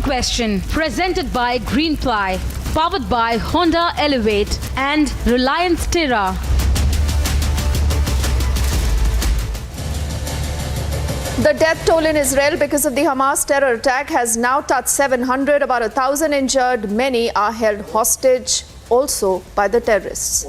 Burning Question, presented by Greenply, powered by Honda Elevate and Reliance Terra. The death toll in Israel because of the Hamas terror attack has now touched 700, about 1,000 injured. Many are held hostage also by the terrorists.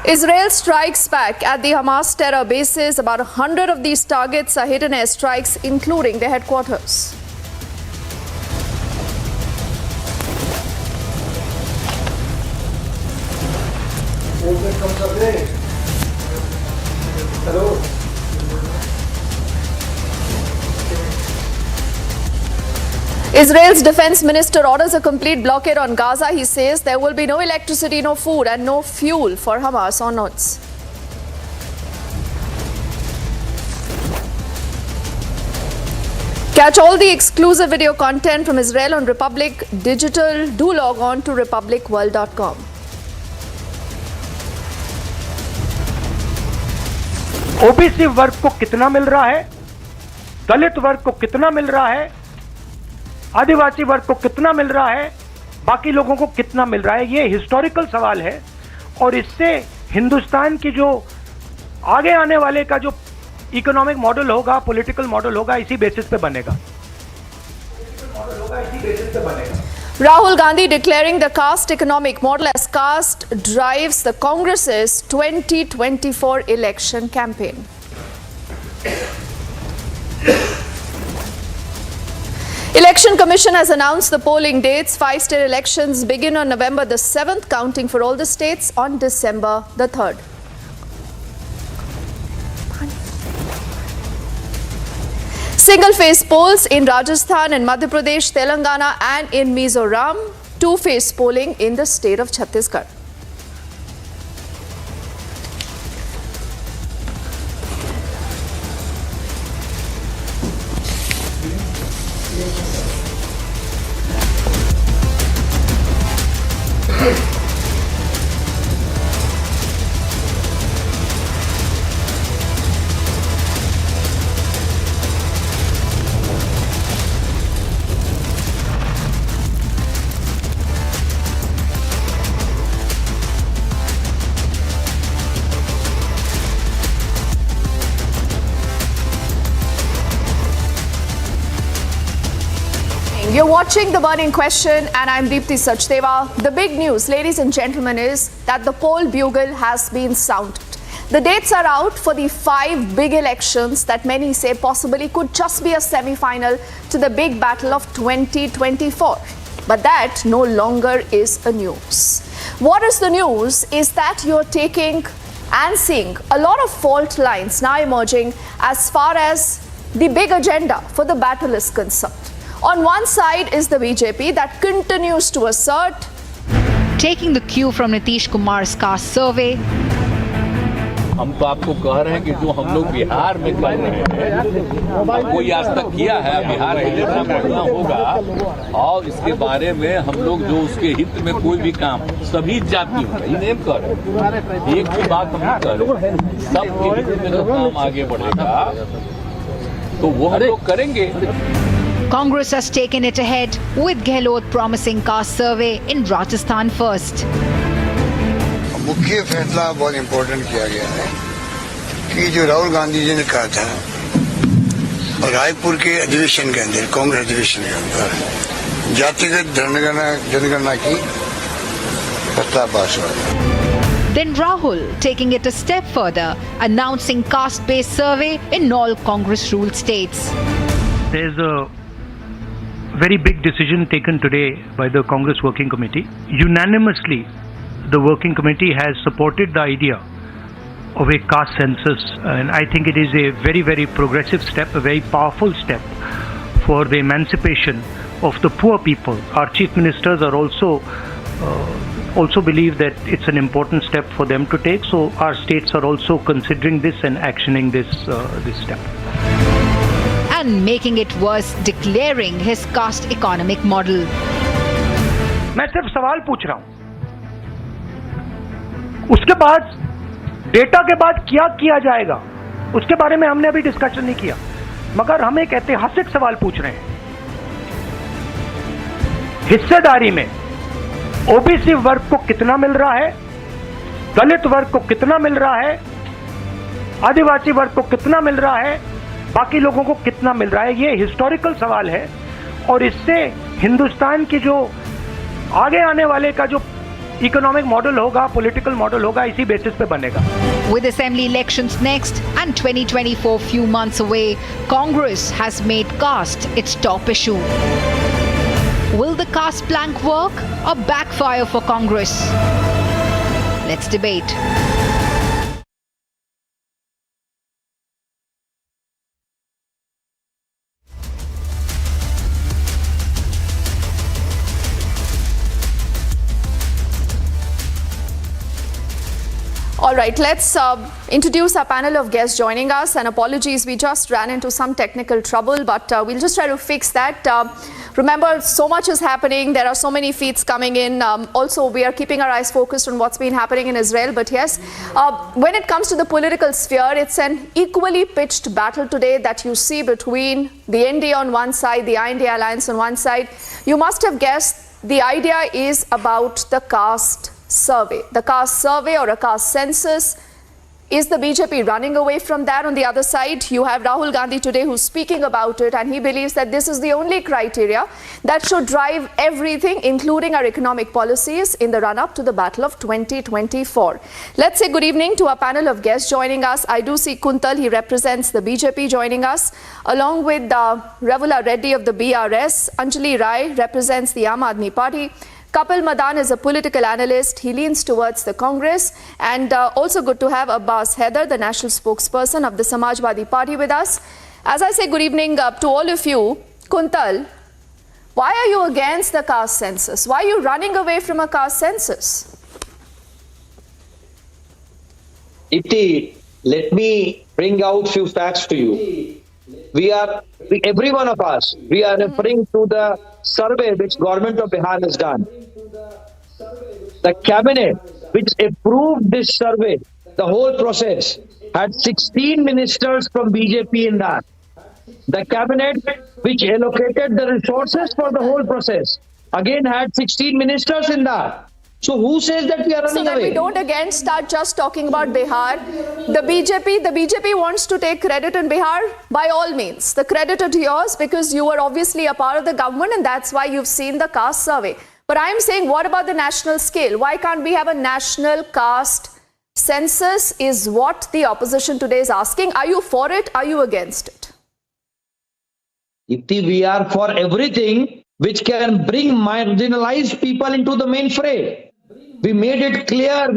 Israel strikes back at the Hamas terror bases. About 100 of these targets are hidden airstrikes, including their headquarters. Israel's defense minister orders a complete blockade on Gaza. He says there will be no electricity, no food and no fuel for Hamas onwards. Catch all the exclusive video content from Israel on Republic Digital. Do log on to republicworld.com. OBC वर्ग को कितना मिल रहा है, दलित वर्ग को कितना मिल रहा है, आदिवासी वर्ग को कितना मिल रहा है, बाकी लोगों को कितना मिल रहा है, ये हिस्टोरिकल सवाल है और इससे हिंदुस्तान की जो आगे आने वाले का जो इकोनॉमिक मॉडल होगा, पॉलिटिकल मॉडल होगा, इसी बेसिस पे बनेगा। Rahul Gandhi declaring the caste economic model as caste drives the Congress's 2024 election campaign. Election Commission has announced the polling dates. 5 state elections begin on November the 7th, counting for all the states on December the 3rd. Single-phase polls in Rajasthan and Madhya Pradesh, Telangana and in Mizoram. Two-phase polling in the state of Chhattisgarh. You're watching The Burning Question and I'm Deepthi Sachdeva. The big news, ladies and gentlemen, is that the poll bugle has been sounded. The dates are out for the 5 big elections that many say possibly could just be a semi-final to the big battle of 2024. But that no longer is a news. What is the news is that you're taking and seeing a lot of fault lines now emerging as far as the big agenda for the battle is concerned. On one side is the BJP that continues to assert, taking the cue from Nitish Kumar's caste survey, हम तो आपको कह रहे हैं कि जो हम लोग बिहार में कर रहे हैं, कोई आज तक किया है बिहार में जितना बढ़िया होगा, और इसके बारे में हम लोग जो उसके हित में कोई भी काम सभी जातियों का ये नहीं कर रहे, एक भी बात हम नहीं कर रहे, सबके हित में जो काम आगे बढ़ेगा तो वो हम लोग करेंगे। Congress has taken it ahead with Gehlot promising caste survey in Rajasthan first. मुख्य फैसला बहुत इम्पोर्टेंट किया गया है कि जो राहुल गांधी जी ने कहा था और रायपुर के अधिवेशन के अंदर, कांग्रेस अधिवेशन के अंदर जातिगत जनगणना की प्रस्ताव पास हुआ। Then Rahul taking it a step further, announcing caste-based survey in all Congress-ruled states. There's a very big decision taken today by the Congress Working Committee. Unanimously, the Working Committee has supported the idea of a caste census, and I think it is a very, very progressive step, a very powerful step for the emancipation of the poor people. Our chief ministers are also believe that it's an important step for them to take, so our states are also considering this and actioning this step. and making it worse, declaring his caste economic model. मैं सिर्फ सवाल पूछ रहा हूं, उसके बाद data के बाद क्या किया जाएगा उसके बारे में हमने अभी डिस्कशन नहीं किया, मगर हम एक ऐतिहासिक सवाल पूछ रहे हैं। हिस्सेदारी में ओबीसी वर्ग को कितना मिल रहा है, दलित वर्ग को कितना मिल रहा है, आदिवासी वर्ग को कितना मिल रहा है, बाकी लोगों को कितना मिल रहा है, ये हिस्टोरिकल सवाल है और इससे हिंदुस्तान की जो आगे आने वाले का जो इकोनॉमिक मॉडल होगा, पॉलिटिकल मॉडल होगा, इसी बेसिस पे बनेगा। With assembly elections next and 2024 few months away, Congress has made caste its top issue. Will the caste plank work or backfire for Congress? Let's debate. All right, let's introduce our panel of guests joining us. And apologies, we just ran into some technical trouble, but we'll just try to fix that. Remember, so much is happening. There are so many feeds coming in. Also, we are keeping our eyes focused on what's been happening in Israel. But yes, when it comes to the political sphere, it's an equally pitched battle today that you see between the NDA on one side, the INDA alliance on one side. You must have guessed the idea is about the caste survey. The caste survey or a caste census. Is the BJP running away from that? On the other side, you have Rahul Gandhi today who's speaking about it, and he believes that this is the only criteria that should drive everything, including our economic policies in the run-up to the battle of 2024. Let's say good evening to our panel of guests joining us. I do see Kuntal, he represents the BJP, joining us, along with Ravula Reddy of the BRS. Anjali Rai represents the Aam Aadmi Party. Kapil Madan is a political analyst. He leans towards the Congress. And also good to have Abbas Haider, the national spokesperson of the Samajwadi Party, with us. As I say good evening to all of you, Kuntal, why are you against the caste census? Why are you running away from a caste census? Iti, let me bring out few facts to you. Every one of us, we are referring to the survey which government of Bihar has done. The cabinet which approved this survey, the whole process, had 16 ministers from BJP in that. The cabinet which allocated the resources for the whole process, again had 16 ministers in that. So who says that we are running away? So that we don't again start just talking about Bihar. The BJP wants to take credit in Bihar. By all means, the credit is yours because you were obviously a part of the government and that's why you've seen the caste survey. But I'm saying, what about the national scale? Why can't we have a national caste census is what the opposition today is asking. Are you for it? Are you against it? Iti, we are for everything which can bring marginalized people into the main fray. We made it clear.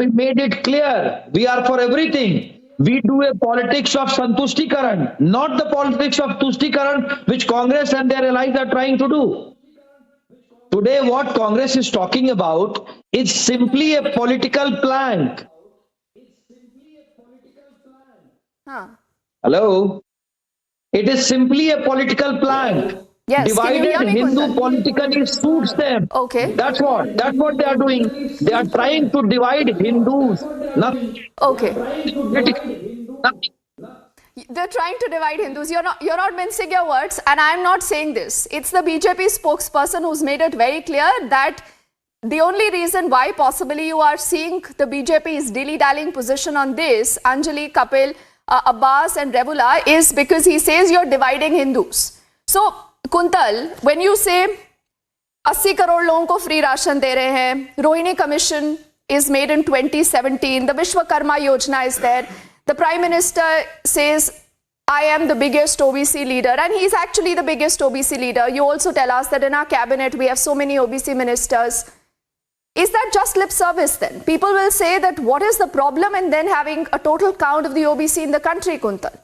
We are for everything. We do a politics of Santustikaran, not the politics of Tustikaran which Congress and their allies are trying to do. Today what Congress is talking about is simply a political plank. Hello? It is simply a political plank. Yes, Divided Hindu politically suits them. Okay. That's what they are doing. They are trying to divide Hindus. Nothing. Okay. Nothing. They're trying to divide Hindus. You're not mincing your words, and I'm not saying this. It's the BJP spokesperson who's made it very clear that the only reason why possibly you are seeing the BJP's dilly-dallying position on this, Anjali, Kapil, Abbas and Ravula, is because he says you're dividing Hindus. So, Kuntal, when you say 80 crore लोगों को free ration दे रहे हैं, Rohini Commission is made in 2017, the Vishwakarma Yojana is there, the Prime Minister says, I am the biggest OBC leader, and he's actually the biggest OBC leader. You also tell us that in our cabinet we have so many OBC ministers. Is that just lip service then? People will say that what is the problem in then having a total count of the OBC in the country, Kuntal?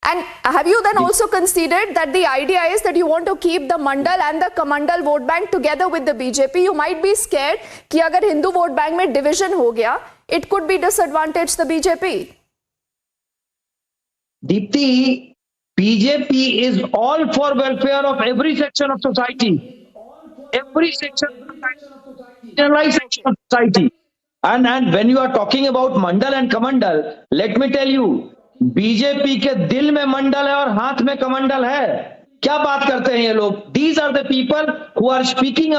And have you then also considered that the idea is that you want to keep the Mandal and the Kamandal vote bank together with the BJP? You might be scared कि अगर Hindu vote bank में division हो गया, it could be disadvantage the BJP. Deepti, BJP is all for welfare of every section of society. Every section of society. Generalized section of society. And when you are talking about Mandal and Kamandal, let me tell you, BJP के दिल में मंडल है और हाथ में कमंडल है. क्या बात करते हैं ये लोग? These are the people who are speaking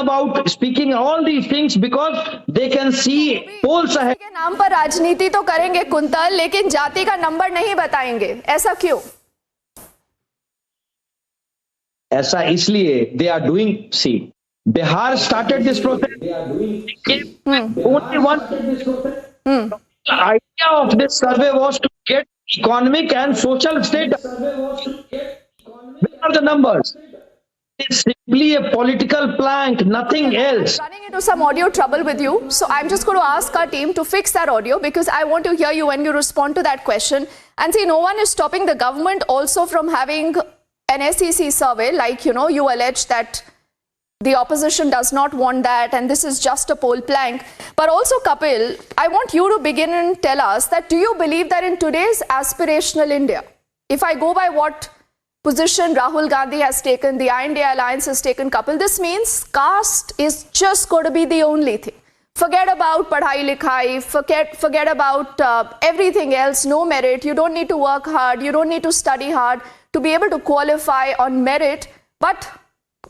all these things because they can see polls ahead. के नाम पर राजनीति तो करेंगे कुंतल, लेकिन जाति का नंबर नहीं बताएंगे. ऐसा क्यों? ऐसा इसलिए they are doing. See, Bihar started this process. Only one. The idea of this survey was to get economic and social status. Where are the numbers? It's simply a political plank, nothing else. I'm running into some audio trouble with you, so I'm just going to ask our team to fix that audio because I want to hear you when you respond to that question. And see, no one is stopping the government also from having an SEC survey, like, you allege that the opposition does not want that and this is just a poll plank. But also, Kapil, I want you to begin and tell us that do you believe that in today's aspirational India, if I go by what position Rahul Gandhi has taken, the India Alliance has taken, Kapil, this means caste is just going to be the only thing. Forget about padhai likhai, forget about everything else, no merit. You don't need to work hard, you don't need to study hard to be able to qualify on merit. But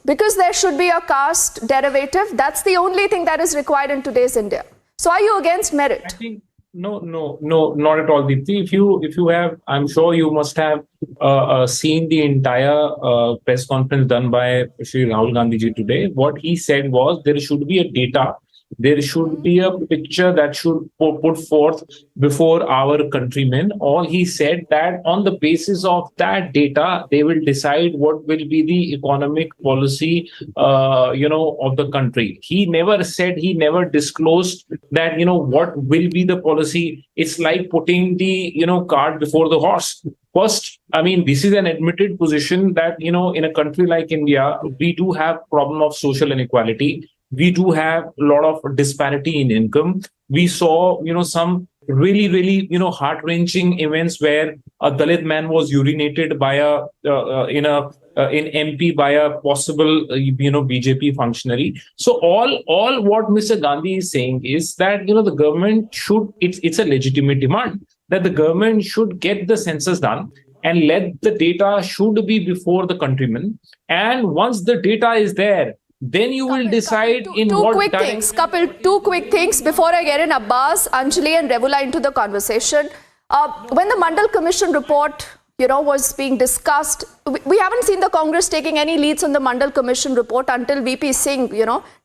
because there should be a caste derivative, that's the only thing that is required in today's India. So are you against merit? I think no, not at all, Deepthi. If you have, I'm sure you must have seen the entire press conference done by Shri Rahul Gandhi ji today. What he said was there should be a data. There should be a picture that should put forth before our countrymen. All he said that on the basis of that data, they will decide what will be the economic policy, of the country. He never said, he never disclosed that, what will be the policy. It's like putting the, cart before the horse. First, I mean, this is an admitted position that, in a country like India, we do have problem of social inequality. We do have a lot of disparity in income. We saw, some really, really, heart-wrenching events where a Dalit man was urinated by in MP by a possible, BJP functionary. So all what Mr. Gandhi is saying is that, the government should, it's a legitimate demand that the government should get the census done and let the data should be before the countrymen. And once the data is there, then you will decide in what time. Kapil, two quick things before I get in Abbas, Anjali and Revula into the conversation. When the Mandal Commission report, was being discussed, we haven't seen the Congress taking any leads on the Mandal Commission report until VP Singh,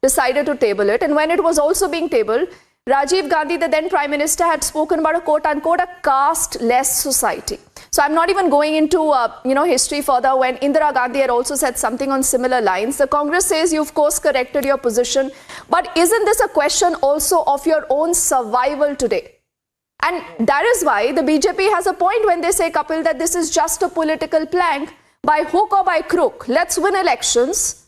decided to table it. And when it was also being tabled, Rajiv Gandhi, the then Prime Minister, had spoken about a quote-unquote a caste-less society. So I'm not even going into, history further. When Indira Gandhi had also said something on similar lines, the Congress says you've course-corrected your position. But isn't this a question also of your own survival today? And that is why the BJP has a point when they say, Kapil, that this is just a political plank. By hook or by crook, let's win elections.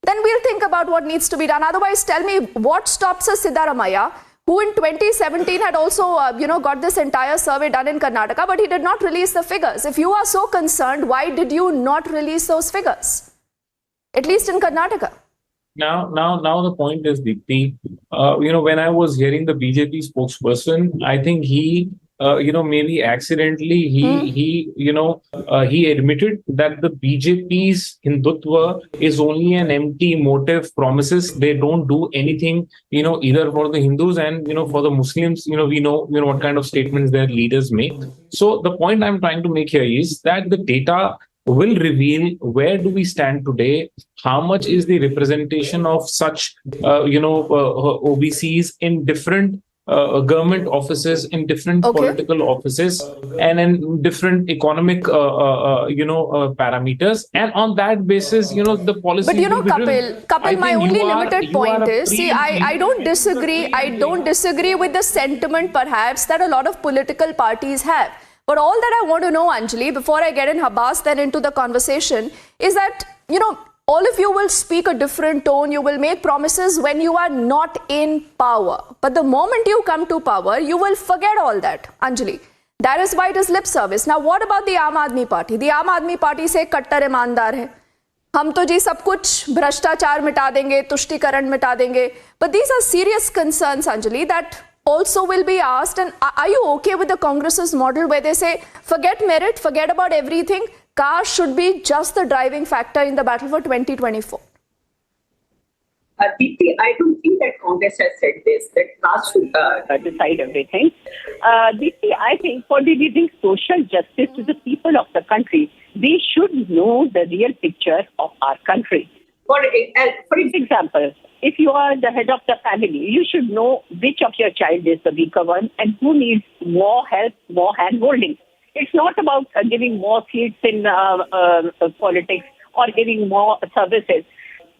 Then we'll think about what needs to be done. Otherwise, tell me what stops a Siddaramaiah, who in 2017 had also, got this entire survey done in Karnataka, but he did not release the figures. If you are so concerned, why did you not release those figures? At least in Karnataka. Now the point is, Deepthi, when I was hearing the BJP spokesperson, I think he, maybe accidentally, he admitted that the BJP's Hindutva is only an empty motive promises. They don't do anything, either for the Hindus and, for the Muslims, we know, what kind of statements their leaders make. So the point I'm trying to make here is that the data will reveal where do we stand today, how much is the representation of such, OBCs in different government offices, in different political offices, and in different economic, parameters. And on that basis, the policy. But Kapil, my only limited point is, see, I don't disagree. I don't disagree with the sentiment, perhaps, that a lot of political parties have. But all that I want to know, Anjali, before I get in Habas then into the conversation, is that, all of you will speak a different tone. You will make promises when you are not in power. But the moment you come to power, you will forget all that, Anjali. That is why it is lip service. Now, what about the Aam Aadmi Party? The Aam Aadmi Party से कट्टर ईमानदार है, हम तो जी सब कुछ भ्रष्टाचार मिटा देंगे, तुष्टीकरण मिटा देंगे. But these are serious concerns, Anjali, that also will be asked. And are you okay with the Congress's model where they say, forget merit, forget about everything, caste should be just the driving factor in the battle for 2024? Deepti, I don't think that Congress has said this, that caste should decide everything. Deepti, I think for delivering social justice to the people of the country, we should know the real picture of our country. For example, if you are the head of the family, you should know which of your child is the weaker one and who needs more help, more hand-holding. It's not about giving more seats in politics or giving more services.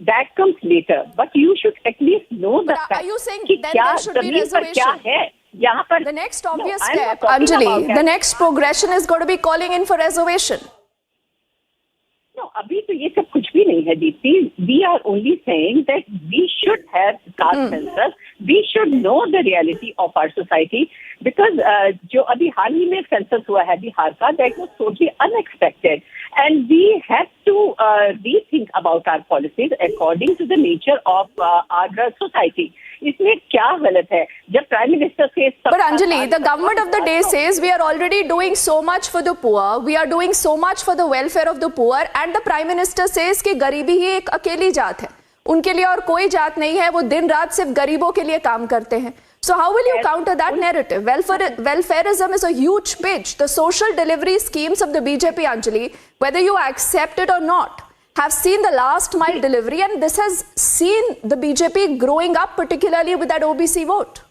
That comes later, but you should at least know the fact. Are you saying then there should be reservation? The next obvious step, Anjali, the next progression is going to be calling in for reservation. No, abhi to ye sab kuch bhi nahi hai, Deepti. We are only saying that we should have caste census. We should know the reality of our society, because jo abhi haal hi mein census hua hai Bihar ka, that was totally unexpected. And we have to rethink about our policies according to the nature of our society. इसमें क्या गलत है जब prime minister से But Anjali, the government of the day says we are already doing so much for the poor, we are doing so much for the welfare of the poor, and the prime minister says कि गरीबी ही एक अकेली जात है, उनके लिए और कोई जात नहीं है, वो दिन रात सिर्फ गरीबों के लिए काम करते हैं. So how will you counter that narrative? Welfareism is a huge pitch. The social delivery schemes of the BJP, Anjali, whether you accept it or not, have seen the last mile delivery, and this has seen the BJP growing up, particularly with that OBC vote.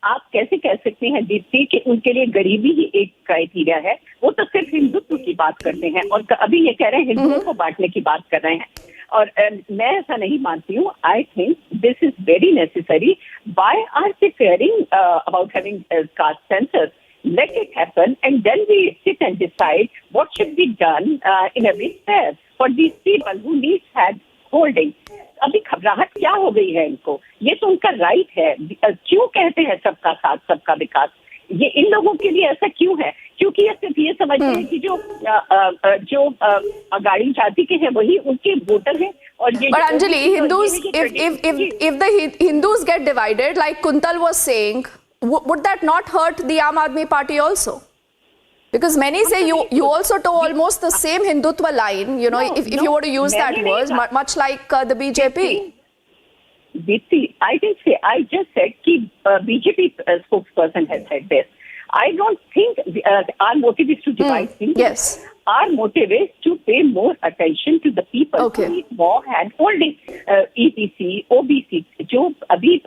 आप कैसे कह सकते हैं दीप्ति कि उनके लिए गरीबी ही एक क्राइटेरिया है? वो तो सिर्फ हिंदुत्व की बात करते हैं और अभी ये कह रहे हैं हिंदुओं को बांटने की बात कर रहे हैं. और मैं ऐसा नहीं मानती हूँ. I think this is very necessary. Why are they caring about having caste census? Let it happen, and then we sit and decide what should be done in a bit fair for these people who need hand holding. अभी घबराहट क्या हो गई है इनको? ये तो उनका राइट है. क्यों कहते हैं सबका साथ सबका विकास? ये इन लोगों के लिए ऐसा क्यों है? क्योंकि ये सिर्फ ये समझते हैं कि जो अगाड़ी जाति के हैं वही उनके वोटर हैं. और ये But Anjali, Hindus, if the Hindus get divided, like Kuntal was saying, would that not hurt the Aam Aadmi Party also? Because many say you also toe almost the same Hindutva line, you know, if you were to use that word, much like the BJP. Deepti, I didn't say, I just said that BJP spokesperson has said this. I don't think our motive is to divide things. Yes. Our motive is to pay more attention to the people who need more hand-holding. EBC, OBC, जो अभी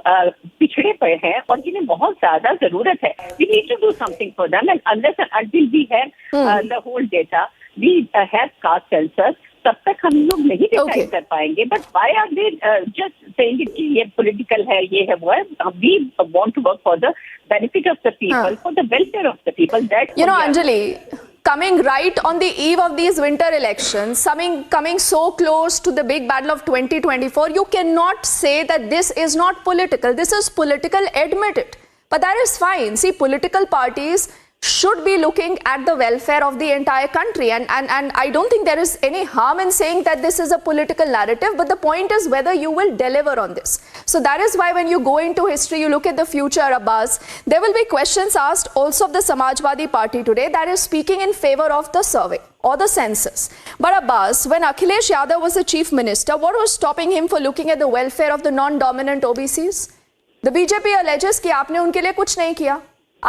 पिछड़े पड़े हैं और जिन्हें बहुत ज़्यादा ज़रूरत है. We need to do something for them, and unless and until we have the whole data, we have caste census, तब तक हम लोग नहीं डिसाइड कर पाएंगे. But why are they just saying कि ये political है, ये है, वो है? We want to work for the benefit of the people, for the welfare of the people. That's you know, Anjali, coming right on the eve of these winter elections, coming so close to the big battle of 2024, you cannot say that this is not political. This is political, admit it. But that is fine. See, political parties should be looking at the welfare of the entire country, and I don't think there is any harm in saying that this is a political narrative, but the point is whether you will deliver on this. So that is why when you go into history, you look at the future, Abbas, there will be questions asked also of the Samajwadi Party today that is speaking in favor of the survey or the census. But Abbas, when Akhilesh Yadav was the chief minister, what was stopping him for looking at the welfare of the non-dominant OBCs? The BJP alleges कि आपने उनके लिए कुछ नहीं किया.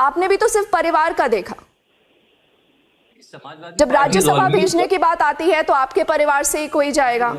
आपने भी तो सिर्फ परिवार का देखा. जब राज्यसभा भेजने की बात आती है तो आपके परिवार से ही कोई जाएगा.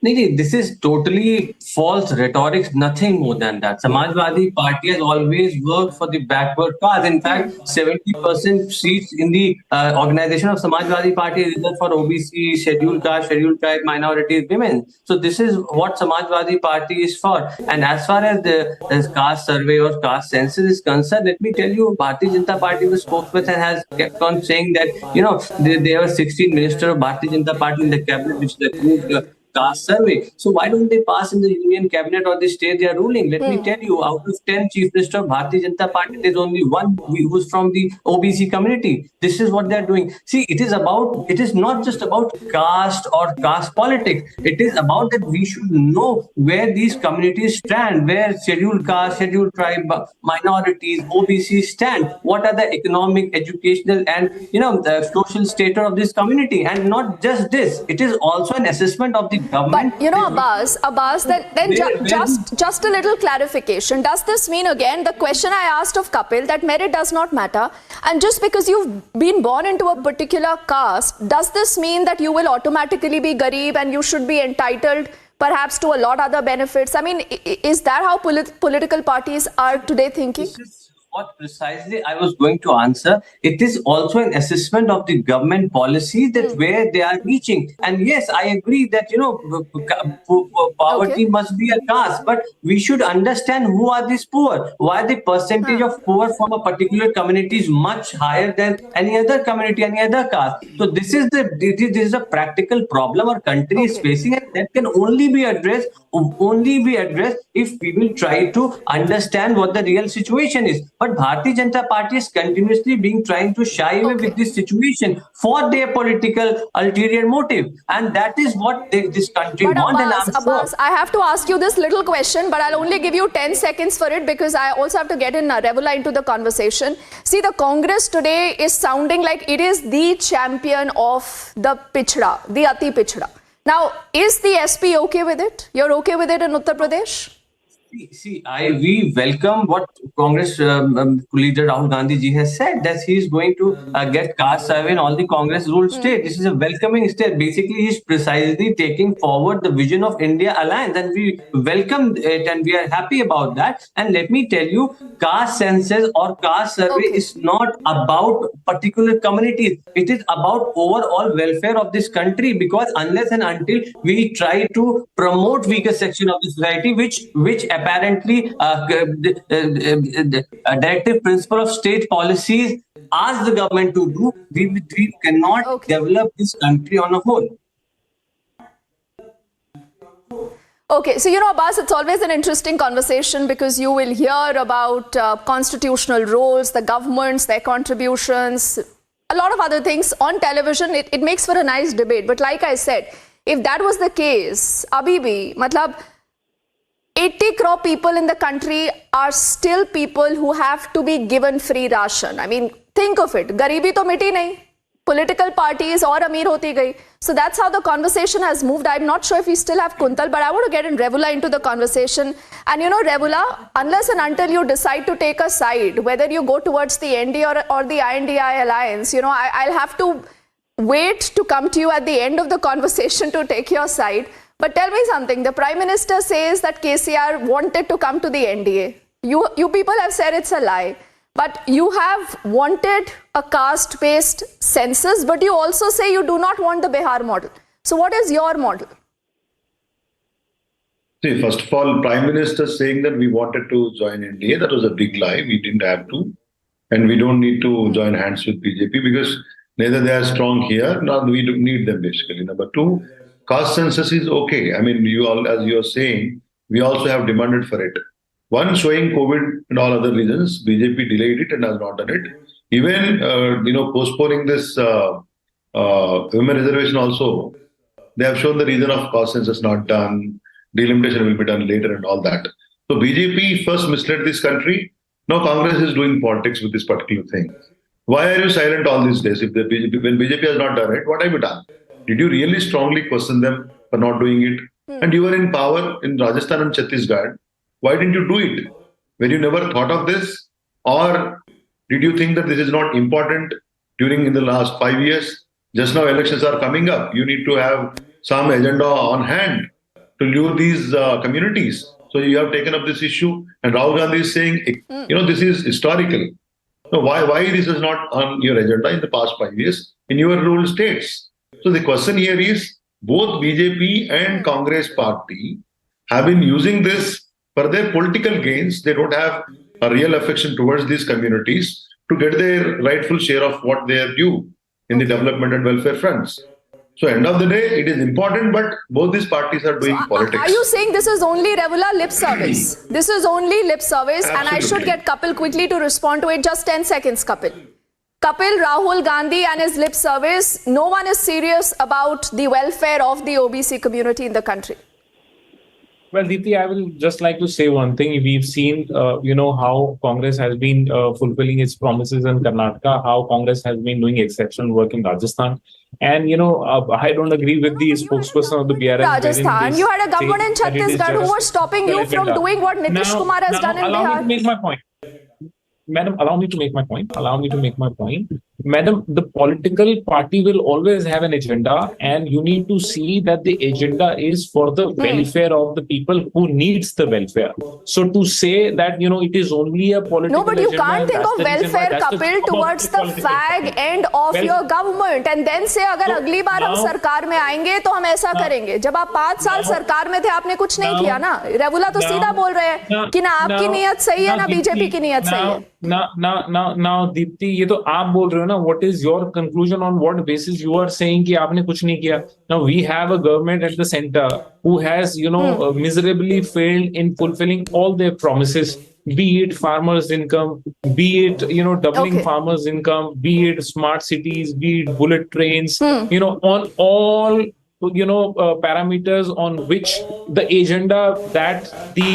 नहीं, this is totally false rhetoric, nothing more than that. Samajwadi Party has always worked for the backward caste. In fact, 70% seats in the organization of Samajwadi Party is reserved for OBC, scheduled caste, scheduled tribe, minorities, women. So this is what Samajwadi Party is for. And as far as the caste survey or caste census is concerned, let me tell you, Bharatiya Janata Party, the spokesperson, has kept on saying that, you know, there were 16 ministers of Bharatiya Janata Party in the cabinet, which approved caste survey. So why don't they pass in the union cabinet or the state they are ruling? Let me tell you, out of 10 chief minister of Bharatiya Janata Party, there's only one who is from the OBC community. This is what they're doing. See, it is not just about caste or caste politics. It is about that we should know where these communities stand, where scheduled caste, scheduled tribe, minorities, OBC stand. What are the economic, educational, and the social status of this community? And not just this, it is also an assessment of the government. But Abbas, then just a little clarification. Does this mean, again, the question I asked of Kapil, that merit does not matter, and just because you've been born into a particular caste, does this mean that you will automatically be Garib and you should be entitled perhaps to a lot other benefits? I mean, is that how political parties are today thinking? This is what precisely I was going to answer. It is also an assessment of the government policy that where they are reaching. And yes, I agree that poverty must be a caste, but we should understand who are these poor. Why the percentage of poor from a particular community is much higher than any other community, any other caste. So this is a practical problem our country is facing, and that can only be addressed if we will try to understand what the real situation is. But Bharatiya Janata Party is continuously trying to shy away with this situation for their political ulterior motive, and that is what this country wants. Abbas, I have to ask you this little question, but I'll only give you 10 seconds for it because I also have to get in Revula into the conversation. See, the Congress today is sounding like it is the champion of the pichda, the ati pichda. Now, is the SP okay with it? You're okay with it in Uttar Pradesh? See, we welcome what Congress leader Rahul Gandhi ji has said, that he is going to get caste survey in all the Congress ruled states. This is a welcoming step. Basically, he is precisely taking forward the vision of India Alliance, and we welcome it and we are happy about that. And let me tell you, caste census or caste survey is not about particular communities. It is about overall welfare of this country, because unless and until we try to promote weaker section of the society, which apparently the directive principle of state policies ask the government to do, we cannot develop this country on a whole. Okay, so Abbas, it's always an interesting conversation because you will hear about constitutional roles, the governments, their contributions, a lot of other things on television. It makes for a nice debate. But like I said, if that was the case, Abhi matlab 80 crore people in the country are still people who have to be given free ration. I mean, think of it. Garibi to miti nahi. Political parties or Amir hoti gayi. So that's how the conversation has moved. I'm not sure if we still have Kuntal, but I want to get in Revula into the conversation. And Revula, unless and until you decide to take a side, whether you go towards the ND or the INDI alliance, I'll have to wait to come to you at the end of the conversation to take your side. But tell me something. The Prime Minister says that KCR wanted to come to the NDA. You people have said it's a lie. But you have wanted a caste-based census, but you also say you do not want the Bihar model. So what is your model? See, first of all, Prime Minister saying that we wanted to join NDA, that was a big lie. We didn't have to. And we don't need to join hands with BJP because neither they are strong here, nor we don't need them basically. Number two, caste census is okay. I mean, as you are saying, we also have demanded for it. One, showing COVID and all other reasons, BJP delayed it and has not done it. Even, postponing this women reservation also, they have shown the reason of caste census not done, delimitation will be done later and all that. So BJP first misled this country. Now Congress is doing politics with this particular thing. Why are you silent all these days? When BJP has not done it, what have you done? Did you really strongly question them for not doing it? And you were in power in Rajasthan and Chhattisgarh. Why didn't you do it? Were you never thought of this? Or did you think that this is not important in the last 5 years? Just now elections are coming up. You need to have some agenda on hand to lure these communities. So you have taken up this issue, and Rahul Gandhi is saying, this is historical. So why this is not on your agenda in the past 5 years in your ruled states? So the question here is, both BJP and Congress party have been using this for their political gains. They don't have a real affection towards these communities to get their rightful share of what they are due in the development and welfare fronts. So end of the day, it is important, but both these parties are doing politics. Are you saying this is only regular lip service? This is only lip service. Absolutely. And I should get Kapil quickly to respond to it. Just 10 seconds, Kapil. Kapil, Rahul Gandhi and his lip service, no one is serious about the welfare of the OBC community in the country. Well, Deepthi, I will just like to say one thing. We've seen, how Congress has been fulfilling its promises in Karnataka, how Congress has been doing exceptional work in Rajasthan. And, I don't agree with the spokesperson of the BRS. Rajasthan, you had a government in Chhattisgarh who was stopping you from doing what Nitish Kumar has done in Allow Bihar. me to make my point. Madam, allow me to make my point. Madam, the political party will always have an agenda, and you need to see that the agenda is for the welfare of the people who needs the welfare. So to say that, it is only a political No, but you agenda, can't think of welfare, Kapil, towards the fag end of your government and then say, अगर अगली बार हम सरकार में आएंगे तो हम ऐसा करेंगे. जब आप 5 साल सरकार में थे, आपने कुछ नहीं किया ना. रेवुला तो सीधा बोल रहे हैं कि ना आपकी नीयत सही है ना बीजेपी की नीयत सही है. Now, Deepthi, ये तो आप बोल रहे हो ना. What is your conclusion on what basis you are saying कि आपने कुछ नहीं किया? Now we have a government at the center who has, miserably failed in fulfilling all their promises. Be it farmers' income, be it doubling farmers' income, be it smart cities, be it bullet trains. On all parameters on which the agenda that the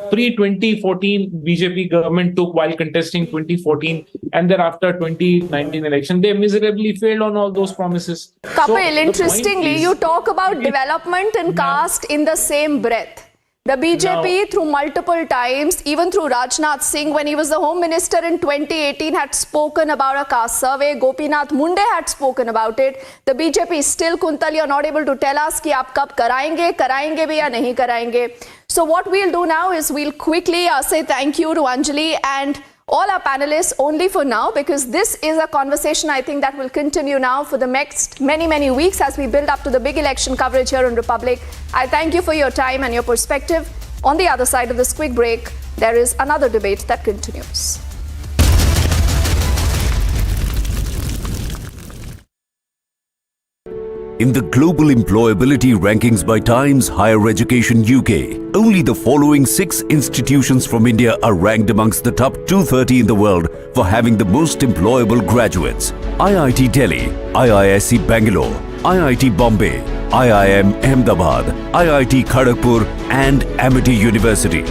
pre-2014 BJP government took while contesting 2014 and thereafter 2019 election, they miserably failed on all those promises. Kapil, interestingly, you talk about development and caste in the same breath. The BJP, through multiple times, even through Rajnath Singh, when he was the Home Minister in 2018, had spoken about a caste survey. Gopinath Munde had spoken about it. The BJP is still, Kuntal, you're not able to tell us कि आप कब कराएंगे भी या नहीं कराएंगे. So what we'll do now is we'll quickly say thank you to Anjali and all our panelists only for now, because this is a conversation I think that will continue now for the next many weeks as we build up to the big election coverage here on Republic. I thank you for your time and your perspective. On the other side of this quick break, there is another debate that continues. In the global employability rankings by Times Higher Education UK, only the following 6 institutions from India are ranked amongst the top 230 in the world for having the most employable graduates: IIT Delhi, IISc Bangalore, IIT Bombay, IIM Ahmedabad, IIT Kharagpur and Amity University.